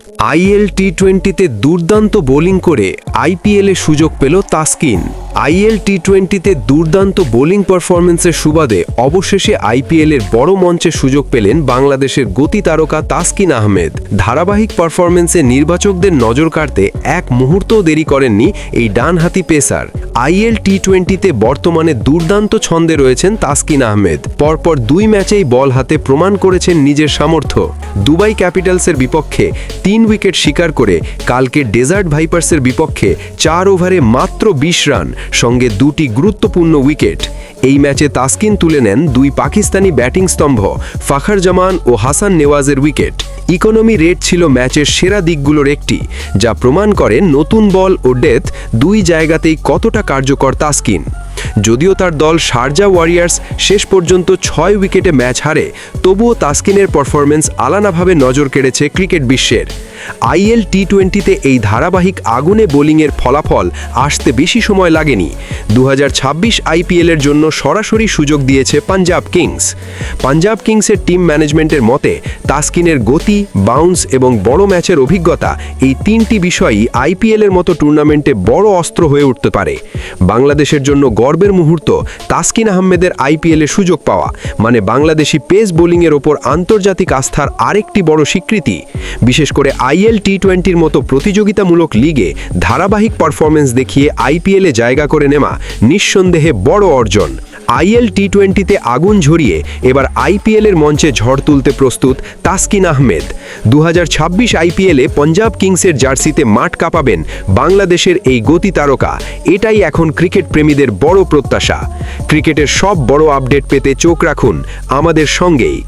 টি-20তে দুর্দান্ত বোলিং করে আইপিএলে সুযোগ পেল তাসকিন। টি-20তে দুর্দান্ত বোলিং পারফরম্যান্সের সুবাদে অবশেষে আইপিএলের বড় মঞ্চে সুযোগ পেলেন বাংলাদেশের গতি তারকা তাসকিন আহমেদ। ধারাবাহিক পারফরম্যান্সে নির্বাচকদের নজর কাড়তে এক মুহূর্তও দেরি করেননি এই ডানহাতি পেসার। টি-20তে বর্তমানে দুর্দান্ত ছন্দে রয়েছেন তাসকিন আহমেদ। পরপর 2 ম্যাচেই বল হাতে প্রমাণ করেছেন নিজের সামর্থ্য। দুবাই ক্যাপিটালসের বিপক্ষে 3 উইকেট শিকার করে কালকে ডেজার্ট ভাইপার্সের বিপক্ষে 4 ওভারে মাত্র 20 রান, সঙ্গে 2টি গুরুত্বপূর্ণ উইকেট। এই ম্যাচে তাসকিন তুলে নেন 2 পাকিস্তানি ব্যাটিং স্তম্ভ ফাখর জামান ও হাসান নেওয়াজের উইকেট। ইকোনমি রেট ছিল ম্যাচের সেরা দিকগুলোর একটি, যা প্রমাণ করে নতুন বল ও ডেথ 2 জায়গাতেই কতটা কার্যকর তাসকিন। যদিও তার দল শারজা ওয়ারিয়ার্স শেষ পর্যন্ত 6 উইকেটে ম্যাচ হারে, তবুও তাসকিনের পারফরম্যান্স আলাদাভাবে নজর কেড়েছে ক্রিকেট বিশ্বের। টি-20তে এই ধারাবাহিক আগুনে বোলিংয়ের ফলাফল আসতে বেশি সময় লাগেনি। 2026 আইপিএলের জন্য সরাসরি সুযোগ দিয়েছে পাঞ্জাব কিংস। পাঞ্জাব কিংসের টিম ম্যানেজমেন্টের মতে তাসকিনের গতি, বাউন্স এবং বড় ম্যাচের অভিজ্ঞতা, এই 3টি বিষয়ই আইপিএলের মতো টুর্নামেন্টে বড় অস্ত্র হয়ে উঠতে পারে। বাংলাদেশের জন্য গর্বের মুহূর্ত তাসকিন আহমেদের আইপিএলে সুযোগ পাওয়া, মানে বাংলাদেশি পেস বোলিংয়ের ওপর আন্তর্জাতিক আস্থার আরেকটি বড় স্বীকৃতি। বিশেষ করে টি-20র মতো প্রতিযোগিতামূলক লিগে ধারাবাহিক পারফরম্যান্স দেখিয়ে আইপিএলে জায়গা করে নেওয়া নিঃসন্দেহে বড় অর্জন। টি-20তে আগুন ঝরিয়ে এবার আইপিএলের মঞ্চে ঝড় তুলতে প্রস্তুত তাসকিন আহমেদ। 2026 আইপিএলে পাঞ্জাব কিংসের জার্সিতে মাঠ কাঁপাবেন বাংলাদেশের এই গতি তারকা। এটাই এখন ক্রিকেট প্রেমীদের বড় প্রত্যাশা। ক্রিকেটের সব বড় আপডেট পেতে চোখ রাখুন আমাদের সঙ্গেই।